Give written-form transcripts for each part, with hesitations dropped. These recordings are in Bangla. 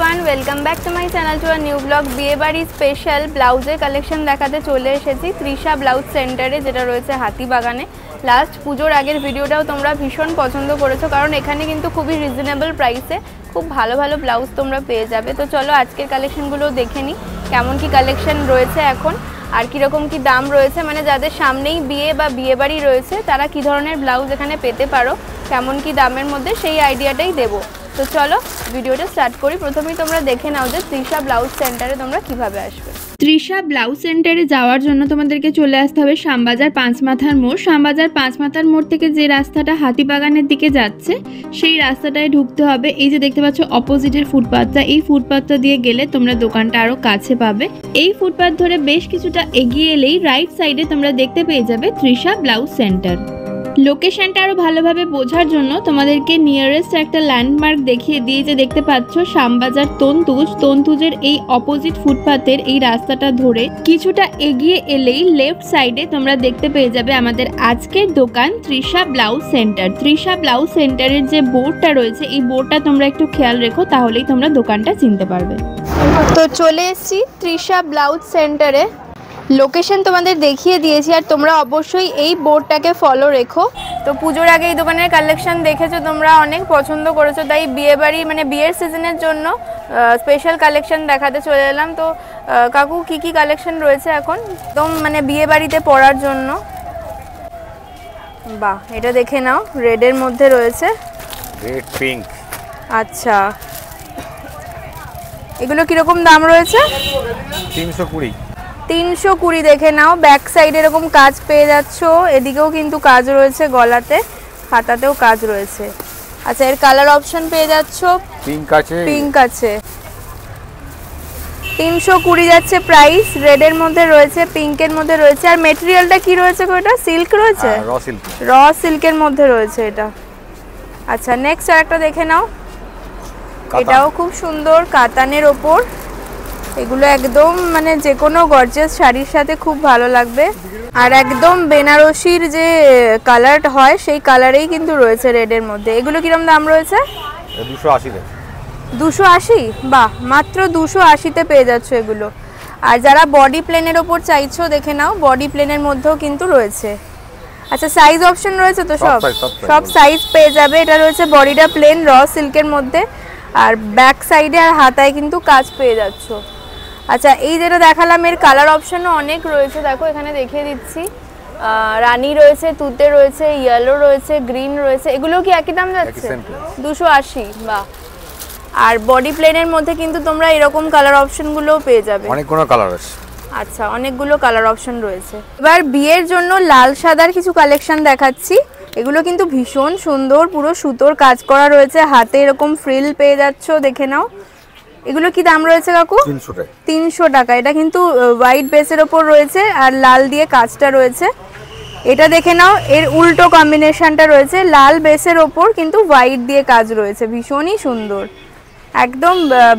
Everyone, welcome back to my channel to a new blog. বিয়ে বাড়ি স্পেশাল ব্লাউজের কালেকশন দেখাতে চলে এসেছি তৃষা ব্লাউজ সেন্টারে, যেটা রয়েছে হাতিবাগানে। লাস্ট পুজোর আগের ভিডিওটাও তোমরা ভীষণ পছন্দ করেছো, কারণ এখানে কিন্তু খুবই রিজনেবল প্রাইসে খুব ভালো ভালো ব্লাউজ তোমরা পেয়ে যাবে। তো চলো আজকের কালেকশনগুলো দেখে নিই, কেমন কি কালেকশন রয়েছে এখন আর কীরকম কি দাম রয়েছে, মানে যাদের সামনেই বিয়ে বা বিয়ে বাড়ি রয়েছে তারা কী ধরনের ব্লাউজ এখানে পেতে পারো, কেমন কি দামের মধ্যে সেই আইডিয়াটাই দেবো। তো চলো ভিডিওটা স্টার্ট করি। প্রথমেই তোমরা দেখে নাও যে তৃষা ব্লাউজ সেন্টারে তোমরা কিভাবে আসবে। তৃষা ব্লাউজ সেন্টারে যাওয়ার জন্য তোমাদেরকে চলে আসতে হবে শ্যামবাজার পাঁচমাথার মোড়। শ্যামবাজার পাঁচমাথার মোড় থেকে যে রাস্তাটা হাতিবাগানের দিকে যাচ্ছে সেই রাস্তাটায় ঢুকতে হবে। এই যে দেখতে পাচ্ছ অপোজিটের ফুটপাথটা, এই ফুটপাথটা দিয়ে গেলে তোমরা দোকানটা আরো কাছে পাবে। এই ফুটপাথ ধরে বেশ কিছুটা এগিয়ে এলেই রাইট সাইডে তোমরা দেখতে পেয়ে যাবে তৃষা ব্লাউজ সেন্টার। লোকেশনটা আরও ভালোভাবে বোঝার জন্য তোমাদেরকে নিয়ারেস্ট একটা ল্যান্ডমার্ক দেখিয়ে দিয়ে যে দেখতে পাচ্ছ শ্যামবাজার তন্তুজের এই অপোজিট ফুটপাথের এই রাস্তাটা ধরে কিছুটা এগিয়ে এলেই লেফট সাইডে তোমরা দেখতে পেয়ে যাবে আমাদের আজকের দোকান Trisha blouse centre. Trisha blouse সেন্টারের যে বোর্ডটা রয়েছে এই বোর্ডটা তোমরা একটু খেয়াল রেখো, তাহলেই তোমরা দোকানটা চিনতে পারবে। তো চলে এসেছি তৃষা ব্লাউজ সেন্টারে, লোকেশন তোমাদের দেখিয়ে দিয়েছি আর তোমরা অবশ্যই এই বোর্ডটাকে ফলো রেখো। তো পুজোর আগে এই দোকানের কালেকশন দেখেছো, তোমরা অনেক পছন্দ করেছো, তাই বিয়ে বাড়ি মানে বিয়ের সিজনের জন্য স্পেশাল কালেকশন দেখাতে চলে এলাম। তো কাকু কি কি কালেকশন রয়েছে এখন একদম মানে বিয়ে বাড়িতে পরার জন্য? বাহ, এটা দেখে নাও, রেডের মধ্যে রয়েছে, রেড পিঙ্ক। আচ্ছা, এগুলো কিরকম দাম রয়েছে? 320। 320 দেখে নাও। ব্যাক সাইড এরকম কাজ পেয়ে যাচ্ছ, এদিকেও কিন্তু কাজ রয়েছে, গলাতে হাতাতেও কাজ রয়েছে। আচ্ছা, এর কালার অপশন পেয়ে যাচ্ছ, পিঙ্ক আছে। 320 যাচ্ছে প্রাইস। রেডের মধ্যে রয়েছে, পিঙ্কের মধ্যে রয়েছে। আর মেটেরিয়ালটা কি রয়েছে? ওটা সিল্ক রয়েছে, র সিল্কের মধ্যে রয়েছে এটা। আচ্ছা, নেক্সট আরেকটা দেখে নাও, এটাও খুব সুন্দর, কাতানের ওপর। এগুলো একদম মানে যে কোনো গর্জিয়াস শাড়ির সাথে খুব ভালো লাগবে। আর একদম বেনারসির যে কালার হয় সেই কালারেই কিন্তু রয়েছে রেডের মধ্যে। এগুলো কিরকম দাম রয়েছে? 280। 280? বাহ, মাত্র 280-তে পেয়ে যাচ্ছ এগুলো। আর যারা বডি প্লেনের ওপর চাইছো দেখে নাও, বডি প্লেনের মধ্যেও কিন্তু রয়েছে। আচ্ছা, সাইজ অপশন রয়েছে তো? সব সাইজ পেয়ে যাবে। এটা রয়েছে বডিটা প্লেন র সিল্কের মধ্যে, আর ব্যাক সাইডে আর হাতায় কিন্তু কাজ পেয়ে যাচ্ছ। আচ্ছা, এই যেটা দেখালাম এর কালার অপশনও অনেক রয়েছে, দেখো এখানে দেখিয়ে দিচ্ছি। রানী রয়েছে, তুতে রয়েছে, ইয়েলো রয়েছে, গ্রিন রয়েছে। এগুলো কি একই দাম যাচ্ছে? 280। বাহ। আর বডি প্লেনের মধ্যে কিন্তু তোমরা এরকম কালার অপশনগুলোও পেয়ে যাবে, অনেকগুলো কালার আছে। আচ্ছা, অনেকগুলো কালার অপশন রয়েছে। এবার বিয়ের জন্য লাল সাদার কিছু কালেকশন দেখাচ্ছি। এগুলো কিন্তু ভীষণ সুন্দর, পুরো সুতোর কাজ করা রয়েছে, হাতে এরকম ফ্রিল পেয়ে যাচ্ছ, দেখে নাও। এগুলো কি দাম রয়েছে কাকু? 300 টাকা। এটা কিন্তু হোয়াইট বেসের ওপর রয়েছে আর লাল দিয়ে কাজটা রয়েছে। এটা দেখে নাও, এর উল্টো কম্বিনেশনটা রয়েছে, লাল বেসের ওপর কিন্তু হোয়াইট দিয়ে কাজ রয়েছে, ভীষণই সুন্দর। একদম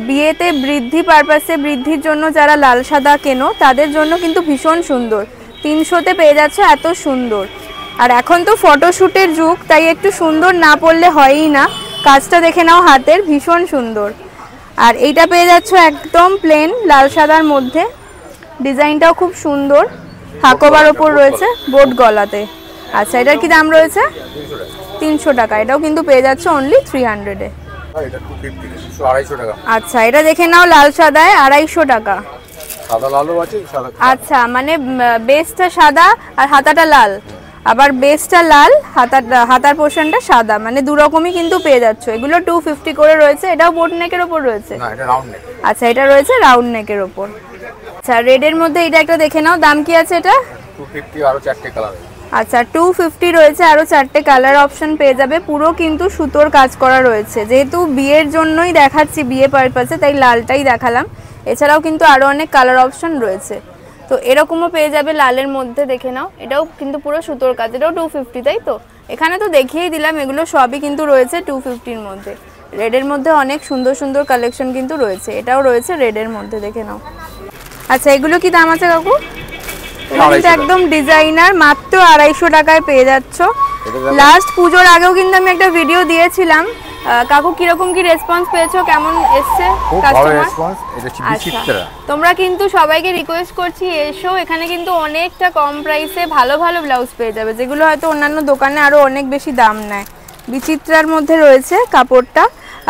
বিয়েতে বৃদ্ধি পারপাসে, বৃদ্ধির জন্য যারা লাল সাদা কেনো তাদের জন্য কিন্তু ভীষণ সুন্দর। 300-তে পেয়ে যাচ্ছে, এত সুন্দর। আর এখন তো ফটোশ্যুটের যুগ, তাই একটু সুন্দর না পড়লে হয়ই না। কাজটা দেখে নাও হাতের, ভীষণ সুন্দর। আর এইটা পেয়ে যাচ্ছ একদম প্লেন লাল সাদার মধ্যে, ডিজাইনটাও খুব সুন্দর, হাকোবার ওপর রয়েছে, বোট গলাতে। আচ্ছা, এটার কি দাম রয়েছে? 300 টাকা। এটাও কিন্তু পেয়ে যাচ্ছে অনলি 300-এ। আচ্ছা, এটা দেখে নাও, লাল সাদায় 250 টাকা। আচ্ছা, মানে বেসটা সাদা আর হাতাটা লাল, আবার বেসটা লাল, হাতার পোর্শনটা সাদা, মানে দু রকমই কিন্তু পেয়ে যাচ্ছ। এগুলো 250 করে রয়েছে। এটাও বোট নেকের ওপর রয়েছে? আচ্ছা, এটা রয়েছে রাউন্ড নেকের ওপর। আচ্ছা, রেডের মধ্যে এটা একটা দেখে নাও, দাম কি আছে এটা? 250, আরো 4টে কালার। আচ্ছা, 250 রয়েছে, আরো 4টে কালার অপশন পেয়ে যাবে। পুরো কিন্তু সুতোর কাজ করা রয়েছে, যেহেতু বিয়ের জন্যই দেখাচ্ছি, বিয়ে পারপাসে, তাই লালটাই দেখালাম। এছাড়াও কিন্তু আরো অনেক কালার অপশন রয়েছে। তো এরকমও পেয়ে যাবে লালের মধ্যে, দেখে নাও। এটাও কিন্তু পুরো সুতোর কাজ, এটাও 250, তাই তো? এখানে তো দেখিয়েই দিলাম, এগুলো সবই কিন্তু রয়েছে 250-র মধ্যে। রেডের মধ্যে অনেক সুন্দর সুন্দর কালেকশন কিন্তু রয়েছে, এটাও রয়েছে রেডের মধ্যে, দেখে নাও। আচ্ছা, এগুলো কি দাম আছে কাকু? একদম ডিজাইনার, মাত্র 250 টাকায় পেয়ে যাচ্ছ। লাস্ট পুজোর আগেও কিন্তু আমি একটা ভিডিও দিয়েছিলাম কাকু কিরকম কি রেসপন্স পেয়েছো, কেমন এসছে খুব ভালো কাস্টমার? রেসপন্স। এটা বিচিত্রা। তোমরা কিন্তু সবাইকে রিকোয়েস্ট করছি এসো, এখানে কিন্তু অনেকটা কম প্রাইসে ভালো ভালো ব্লাউজ পেয়ে যাবে, যেগুলো হয়তো অন্যান্য দোকানে আরো অনেক বেশি দাম নেয়। বিচিত্রার মধ্যে রয়েছে কাপড়টা,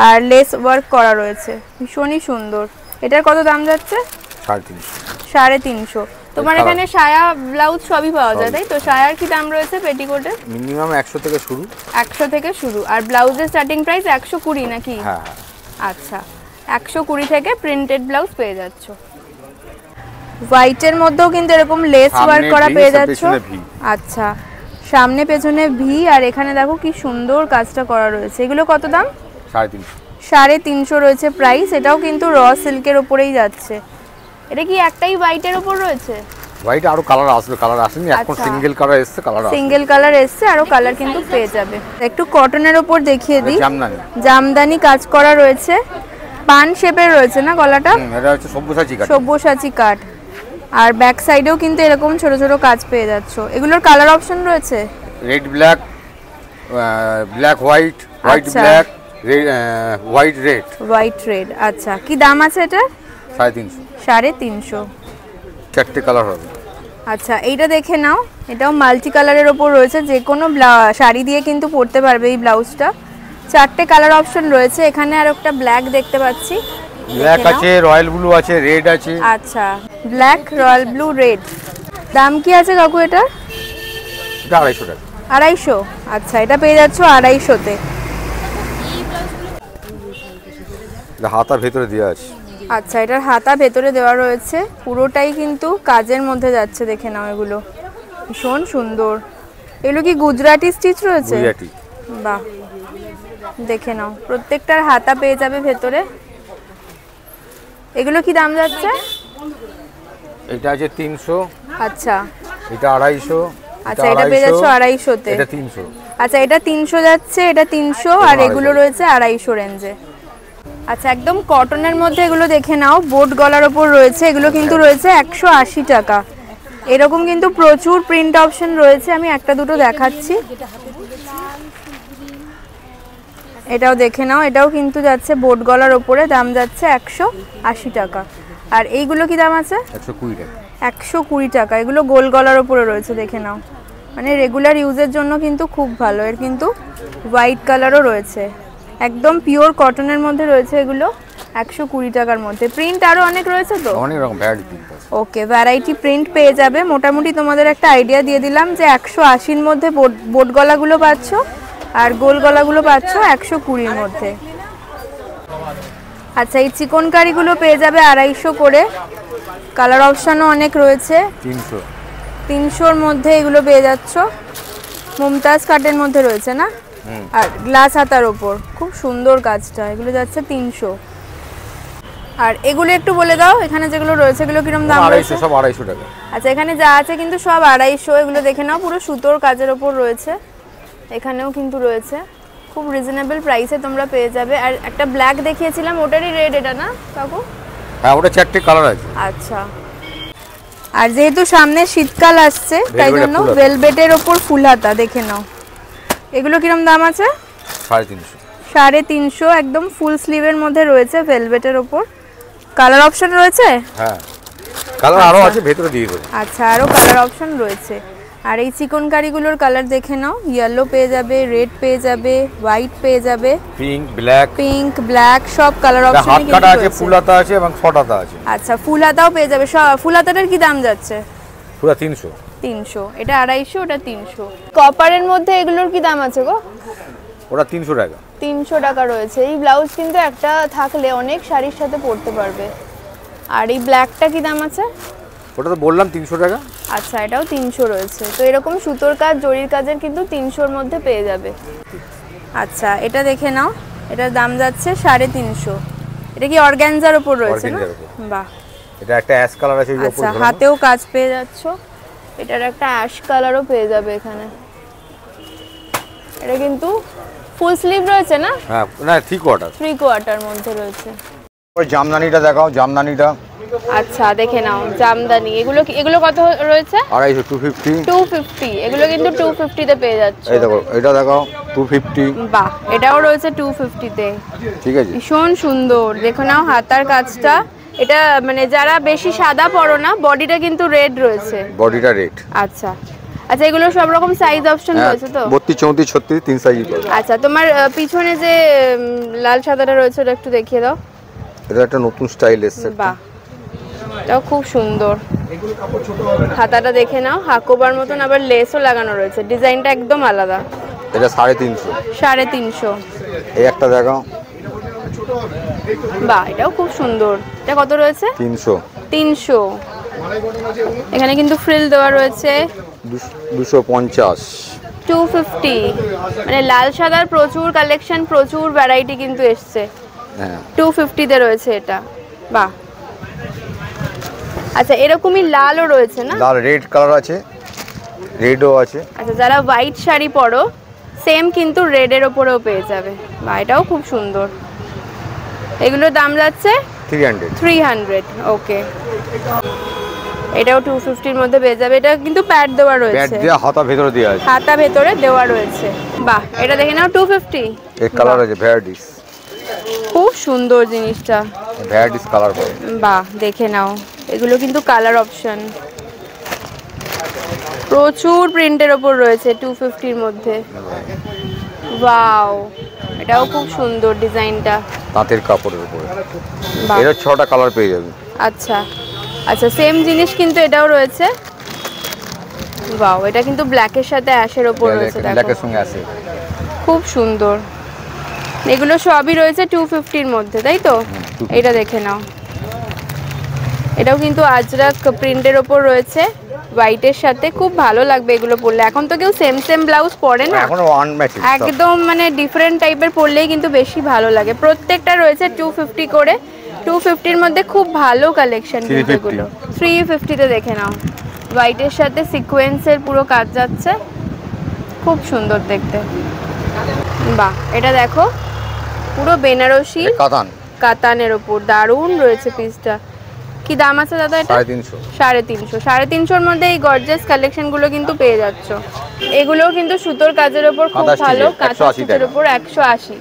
আর লেস ওয়ার্ক করা রয়েছে, ভীষণই সুন্দর। এটার কত দাম যাচ্ছে? 350। 350। তোমার এখানে সায়া ব্লাউজ সবই পাওয়া যায় তাই তো? সায়ার কি দাম রয়েছে পেটিকোটের? মিনিমাম 100 থেকে শুরু। 100 থেকে শুরু। আর ব্লাউজের স্টার্টিং প্রাইস 120 নাকি? হ্যাঁ। আচ্ছা, 120 থেকে প্রিন্টেড ব্লাউজ পেয়ে যাচ্ছ। হোয়াইটের মধ্যেও কিন্তু এরকম লেস ওয়ার্ক করা পেয়ে যাচ্ছ। আচ্ছা, সামনে পেছনে ভি, আর এখানে দেখো কি সুন্দর কাজটা করা রয়েছে। এগুলো কত দাম? 350। 350 রয়েছে প্রাইস। এটাও কিন্তু র সিল্কের উপরেই যাচ্ছে। এটা কি একটাই হোয়াইটের উপর রয়েছে? হোয়াইট আরো কালার আসবে, কালার আসেনি এখন, সিঙ্গেল কালার এসেছে, কালার আসবে। সিঙ্গেল কালার এসেছে, আরো কালার কিন্তু পেয়ে যাবে। একটু কটনের উপর দেখিয়ে দিই। জামদানি। জামদানি কাজ করা রয়েছে, পান শেপের রয়েছে না গলাটা? এটা হচ্ছে সব্যসাচী কাট। সব্যসাচী কাট। আর ব্যাক সাইডেও কিন্তু এরকম ছোট ছোট কাজ পেয়ে যাচ্ছ। এগুলোর কালার অপশন রয়েছে red black, black white, white black, white red. White red. আচ্ছা, কি দাম আছে এটা? 350। 350। 4টে কালার হবে। আচ্ছা, এইটা দেখে নাও, এটাও মাল্টি কালারের ওপর রয়েছে, যে কোনো শাড়ি দিয়ে কিন্তু পরতে পারবে এই ব্লাউজটা। 4টে কালার অপশন রয়েছে এখানে। আর একটা ব্ল্যাক দেখতে পাচ্ছি, ব্ল্যাক আছে, রয়্যাল ব্লু আছে, রেড আছে। আচ্ছা, ব্ল্যাক, রয়্যাল ব্লু, রেড। দাম কি আছে কাকু এটা? এটা 250 টাকা। 250? আচ্ছা, এটা পেয়ে যাচ্ছ 250-তে। এটা হাতার ভেতরে দেওয়া আছে। আচ্ছা, এটার হাতা ভেতরে দেওয়া রয়েছে, পুরোটাই কিন্তু কাজের মধ্যে যাচ্ছে। দেখে নাও, এগুলো ভীষণ সুন্দর। এগুলো কি গুজরাটি স্টিচ রয়েছে? গুজরাটি। বাহ, দেখে নাও, প্রত্যেকটার হাতা পেয়ে যাবে ভেতরে। এগুলো কি দাম যাচ্ছে? এটা আছে 300। আচ্ছা, এটা 250। আচ্ছা, এটা পেয়ে যাচ্ছ 250-তে। এটা 300। আচ্ছা, এটা 300 যাচ্ছে, এটা 300, আর এগুলো রয়েছে 250 রেঞ্জে। আচ্ছা, একদম কটনের মধ্যে এগুলো দেখে নাও, বোট গলার ওপর রয়েছে। এগুলো কিন্তু রয়েছে 180 টাকা। এরকম কিন্তু প্রচুর প্রিন্ট অপশন রয়েছে, আমি একটা দুটো দেখাচ্ছি। এটাও দেখে নাও, এটাও কিন্তু যাচ্ছে বোট গলার ওপরে, দাম যাচ্ছে 180 টাকা। আর এইগুলো কি দাম আছে? 120 টাকা। 120 টাকা। এগুলো গোল গলার ওপরে রয়েছে, দেখে নাও, মানে রেগুলার ইউজের জন্য কিন্তু খুব ভালো। এর কিন্তু হোয়াইট কালারও রয়েছে, একদম পিওর কটনের মধ্যে রয়েছে এগুলো, 120 টাকার মধ্যে। প্রিন্ট আরো অনেক রয়েছে তো? অনেক রকম ভ্যারাইটি প্রিন্ট আছে। ওকে, ভ্যারাইটি প্রিন্ট পেয়ে যাবে। মোটামুটি তোমাদের একটা আইডিয়া দিয়ে দিলাম যে 180-র মধ্যে বোট গলাগুলো পাচ্ছ, আর গোল গলাগুলো পাচ্ছ 120-র মধ্যে। আচ্ছা, এই চিকনকারিগুলো পেয়ে যাবে 250 করে। কালার অপশনও অনেক রয়েছে। 300-র মধ্যে এগুলো পেয়ে যাচ্ছ। মুমতাজ কাটের মধ্যে রয়েছে না, আর গ্লাস হাতার ওপর, খুব সুন্দর কাজটা। এগুলো যাচ্ছে 300। আর এগুলো একটু বলে দাও, এখানে যেগুলো রয়েছে এগুলো কিরকম দাম রয়েছে? সব 250 টাকা। আচ্ছা, এখানে যা আছে কিন্তু সব 250। এগুলো দেখে নাও, পুরো সুতোর কাজের ওপর রয়েছে। এখানেও কিন্তু রয়েছে, খুব রিজনেবল প্রাইসে তোমরা পেয়ে যাবে। আর একটা ব্ল্যাক দেখিয়েছিলাম, ওটারই রেড এটা না কাকু? হ্যাঁ, ওটা 4টে কালার আছে। আচ্ছা, আর যেহেতু সামনে শীতকাল আসছে তাই জন্য ভেলভেটের ওপর ফুল হাতা দেখে নাও। এগুলো কিরকম দাম আছে? 350। 350, একদম ফুল স্লিভের মধ্যে রয়েছে, ভেলভেটের ওপর। কালার অপশন রয়েছে? হ্যাঁ, কালার আরো আছে, ভেতরে দিয়ে দেব। আচ্ছা, আরো কালার অপশন রয়েছে। আর এই চিকনকারিগুলোর কালার দেখে নাও, ইয়েলো পেয়ে যাবে, রেড পেয়ে যাবে, হোয়াইট পেয়ে যাবে, পিঙ্ক, ব্ল্যাক, সব কালার অপশন হাত কাটা আছে, ফুল হাতা আছে এবং শর্ট হাতা আছে। আচ্ছা, ফুল হাতাও পেয়ে যাবে। ফুল হাতাটার কি দাম যাচ্ছে? পুরো 300। 300, এটা 250, ওটা 300। কপারের মধ্যে এগুলোর কি দাম আছে গো? ওটা 300 টাকা। 300 টাকা রয়েছে। এই ব্লাউজ কিন্তু একটা থাকলে অনেক শাড়ির সাথে পরতে পারবে। আর এই ব্ল্যাকটা কি দাম আছে? ওটা তো বললাম 300 টাকা। আচ্ছা, এটাও 300 রয়েছে। তো এরকম সুতোর কাজ, জরির কাজের কিন্তু 300-র মধ্যে পেয়ে যাবে। আচ্ছা, এটা দেখে নাও, এটার দাম যাচ্ছে 350। এটা কি অর্গানজার উপর রয়েছে না? বাহ, এটা একটা অ্যাশ কালার আছে এই উপর। আচ্ছা, হাতেও কাজ পেয়ে যাচ্ছ। এটার একটা অ্যাশ কালারও পেয়ে যাবে এখানে। এটা কিন্তু ফুল স্লিভ রয়েছে না? হ্যাঁ, না 3 কোয়ার্টার। 3 কোয়ার্টার মধ্যে রয়েছে। ওই জামদানিটা দেখাও, জামদানিটা আচ্ছা দেখে নাও জামদানি, এগুলো কত রয়েছে? 250 250 250, এগুলো কিন্তু 250 তে পেয়ে যাচ্ছে। এই দেখো এটা দেখো 250। বাহ, এটাও রয়েছে 250 তে। ঠিক আছে, ভীষণ সুন্দর, দেখো নাও হাতার কাজটা। এটা মানে যারা বেশি সাদা পরো না, বডিটা কিন্তু রেড রয়েছে। বডিটা রেড। আচ্ছা আচ্ছা, এগুলো সব রকম সাইজ অপশন রয়েছে তো? 32 34 36 তিন সাইজই পাবে। আচ্ছা, তোমার পিছনে যে লাল সাদাটা রয়েছে ওটা একটু দেখিয়ে দাও। এটা একটা নতুন স্টাইল এসেছে। বাহ, এটাও খুব সুন্দর। হাতাটা দেখে নাও, হাকোবার মতন আবার লেসও লাগানো রয়েছে, ডিজাইনটা একদম আলাদা। এটা 350। 350। এই একটা দেখো। বাহ, এটাও খুব সুন্দর। এটা কত রয়েছে? 300। 300। এখানে কিন্তু ফ্রিল দেওয়া রয়েছে। 250। 250। মানে লাল সাদার প্রচুর কালেকশন, প্রচুর ভ্যারাইটি কিন্তু এসছে। হ্যাঁ, 250 তে রয়েছে এটা। বাহ, আচ্ছা এরকমই লালও রয়েছে না? লাল রেড কালার আছে, রেডও আছে। আচ্ছা, যারা হোয়াইট শাড়ি পরো সেম কিন্তু রেডের ওপরেও পেয়ে যাবে। বা এটাও খুব সুন্দর। এগুলোর দাম যাচ্ছে 300। ওকে, এটাও 250 এর মধ্যে পেয়ে যাবে। এটা কিন্তু প্যাড দেওয়া প্যাড রয়েছে, দিয়ে হাতা ভেতরে দেওয়া আছে। হাতা ভেতরে দেওয়া রয়েছে। বাহ, এটা দেখে নাও 250। এই কালার আছে ভ্যারাইটিস। খুব সুন্দর জিনিসটা। ভ্যারাইটিস কালার পাবে। বাহ, দেখে নাও, এগুলো কিন্তু কালার অপশন। প্রচুর প্রিন্টের ওপর রয়েছে 250 এর মধ্যে। ওয়াও, এটাও খুব সুন্দর ডিজাইনটা। তাঁতের কাপড়ের উপরে। বাহ, এর 6টা কালার পেয়ে যাবে। আচ্ছা আচ্ছা, সেম জিনিস কিন্তু এটাও রয়েছে। ওয়াও, এটা কিন্তু ব্ল্যাকের সাথে অ্যাশের ওপর রয়েছে, ব্ল্যাকের দেখো সঙ্গে আছে। খুব সুন্দর। এগুলো সবই রয়েছে 250 এর মধ্যে, তাই তো? এটা দেখে নাও, এটাও কিন্তু আজরাক প্রিন্টের ওপর রয়েছে হোয়াইটের সাথে। খুব ভালো লাগবে এগুলো পরলে। এখন তো কেউ সেম সেম ব্লাউজ পরে না, এখন ওয়ান ম্যাচ একদম মানে ডিফারেন্ট টাইপের পরলেই কিন্তু বেশি ভালো লাগে। প্রত্যেকটা রয়েছে 250 করে। 250 এর মধ্যে খুব ভালো কালেকশন কিন্তু এগুলো। 350 তে দেখে নাও, হোয়াইটের সাথে সিকোয়েন্সের পুরো কাজ যাচ্ছে, খুব সুন্দর দেখতে। বাহ, এটা দেখো পুরো বেনারসি কাতানের ওপর, দারুণ রয়েছে পিসটা। কি দাম আছে দাদা এটা? 350। 350। 350 মধ্যে এই গর্জিয়াস কালেকশনগুলো কিন্তু পেয়ে যাচ্ছ। এগুলোও কিন্তু সুতোর কাজের ওপর খুব ভালো, কাঁথা স্টিচের ওপর 180।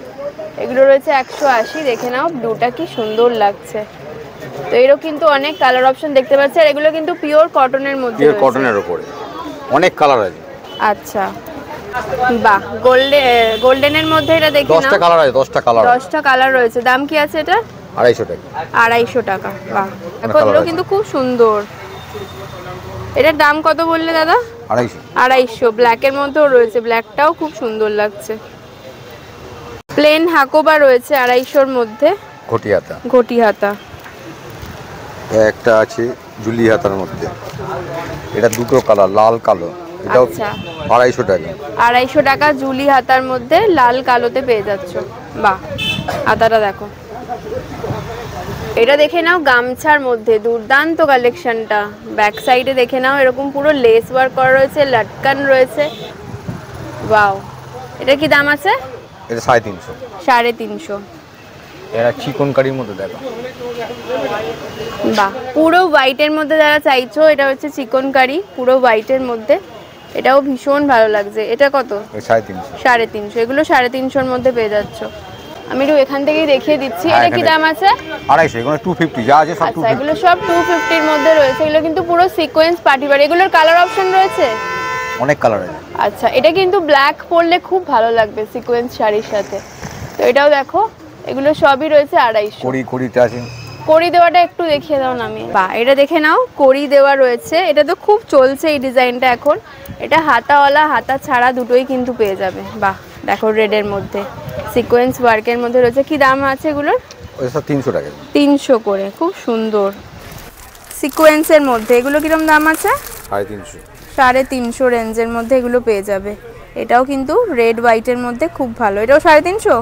এগুলো রয়েছে 180। দেখে নাও ব্লুটা কি সুন্দর লাগছে। তো এরও কিন্তু অনেক কালার অপশন দেখতে পাচ্ছি। আর এগুলো কিন্তু পিওর কটনের মধ্যে, পিওর কটনের উপরে অনেক কালার আছে। আচ্ছা, বাহ, গোল্ডেনের মধ্যে এটা দেখে নাও। 10টা কালার আছে। 10টা কালার, 10টা কালার রয়েছে। দাম কি আছে এটা? 250 টাকা। 250 টাকা। বাহ, এগুলো কিন্তু খুব সুন্দর। এটার দাম কত বললে দাদা? 250। 250। ব্ল্যাকের মধ্যেও রয়েছে, ব্ল্যাকটাও খুব সুন্দর লাগছে। প্লেন হাকোবা রয়েছে 250-র মধ্যে, ঘটি হাতা। একটা আছে জুলি হাতার মধ্যে, এটা দুটো কালার, লাল কালো। এটাও 250 টাকা। 250 টাকা জুলি হাতার মধ্যে লাল কালোতে পেয়ে যাচ্ছ। বাহ, হাতাটা দেখো। এটা দেখে নাও গামছার মধ্যে দুর্দান্ত কালেকশনটা। ব্যাক সাইডে দেখে নাও এরকম পুরো লেস ওয়ার্ক করা রয়েছে, লটকান রয়েছে। ওয়াও, এটা কি দাম আছে? এটা 350। 350। এরা চিকনকারির মধ্যে দেখো। বাহ, পুরো হোয়াইটের মধ্যে যারা চাইছো, এটা হচ্ছে চিকনকারি পুরো হোয়াইটের মধ্যে। এটাও ভীষণ ভালো লাগছে। এটা কত? 350। 350। এগুলো 350-র মধ্যে পেয়ে যাচ্ছ। আমি একটু এখান থেকেই দেখিয়ে দিচ্ছি। এটা কি দাম আছে? 250। এগুলো 250 যা আছে সব 250। আচ্ছা, এগুলো সব 250-র মধ্যে রয়েছে। এগুলো কিন্তু পুরো সিকোয়েন্স পার্টিবার। এগুলোর কালার অপশন রয়েছে অনেক কালার আছে। আচ্ছা, এটা কিন্তু ব্ল্যাক পরলে খুব ভালো লাগবে সিকোয়েন্স শাড়ির সাথে। তো এটাও দেখো, এগুলো সবই রয়েছে 250। কড়িতে আছে। কড়ি দেওয়াটা একটু দেখিয়ে দাও না। আমি বাহ, এটা দেখে নাও, কড়ি দেওয়া রয়েছে। এটা তো খুব চলছে এই ডিজাইনটা এখন। এটা হাতাওয়ালা হাতা ছাড়া দুটোই কিন্তু পেয়ে যাবে। বাহ, দেখো রেডের মধ্যে সিকোয়েন্স ওয়ার্কের মধ্যে রয়েছে। কি দাম আছে এগুলোর? ওটা 300 টাকা। 300 করে। খুব সুন্দর সিকোয়েন্সের মধ্যে। এগুলো কিরকম দাম আছে? 350। 350 রেঞ্জের মধ্যে এগুলো পেয়ে যাবে। এটাও কিন্তু রেড হোয়াইটের মধ্যে খুব ভালো। এটাও 350?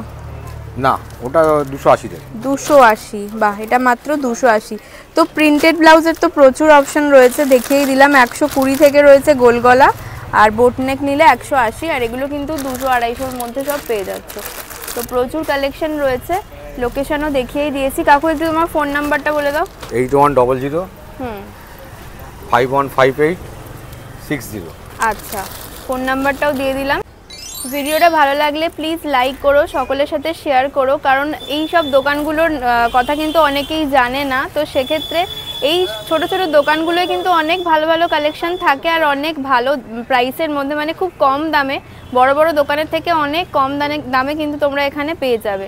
না, ওটা 280 টাকা। 280। বাহ, এটা মাত্র 280। তো প্রিন্টেড ব্লাউজের তো প্রচুর অপশন রয়েছে, দেখিয়েই দিলাম। 120 থেকে রয়েছে গোল গলা, আর বোটনেক নিলে 180। আর এগুলো কিন্তু 200-250-র মধ্যে সব পেয়ে যাচ্ছে। তো প্রচুর কালেকশন রয়েছে। লোকেশনও দেখিয়েই দিয়েছি। কাকু একটু তোমার ফোন নাম্বারটা বলে দাও। 8100 515860। আচ্ছা, ফোন নাম্বারটাও দিয়ে দিলাম। ভিডিওটা ভালো লাগলে প্লিজ লাইক করো, সকলের সাথে শেয়ার করো, কারণ এই সব দোকানগুলোর কথা কিন্তু অনেকেই জানে না। তো সেক্ষেত্রে এই ছোট ছোট দোকানগুলোয় কিন্তু অনেক ভালো ভালো কালেকশন থাকে আর অনেক ভালো প্রাইসের মধ্যে, মানে খুব কম দামে, বড় বড় দোকানের থেকে অনেক কম দামে কিন্তু তোমরা এখানে পেয়ে যাবে।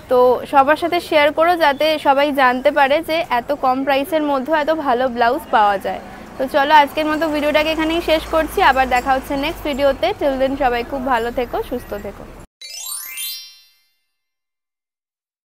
তো সবার সাথে শেয়ার করো যাতে সবাই জানতে পারে যে এত কম প্রাইসের মধ্যেও এত ভালো ব্লাউজ পাওয়া যায়। তো চলো আজকের মতো ভিডিওটাকে এখানেই শেষ করছি, আবার দেখা হচ্ছে নেক্সট ভিডিওতে। টিল দেন সবাই খুব ভালো থেকো, সুস্থ থেকো।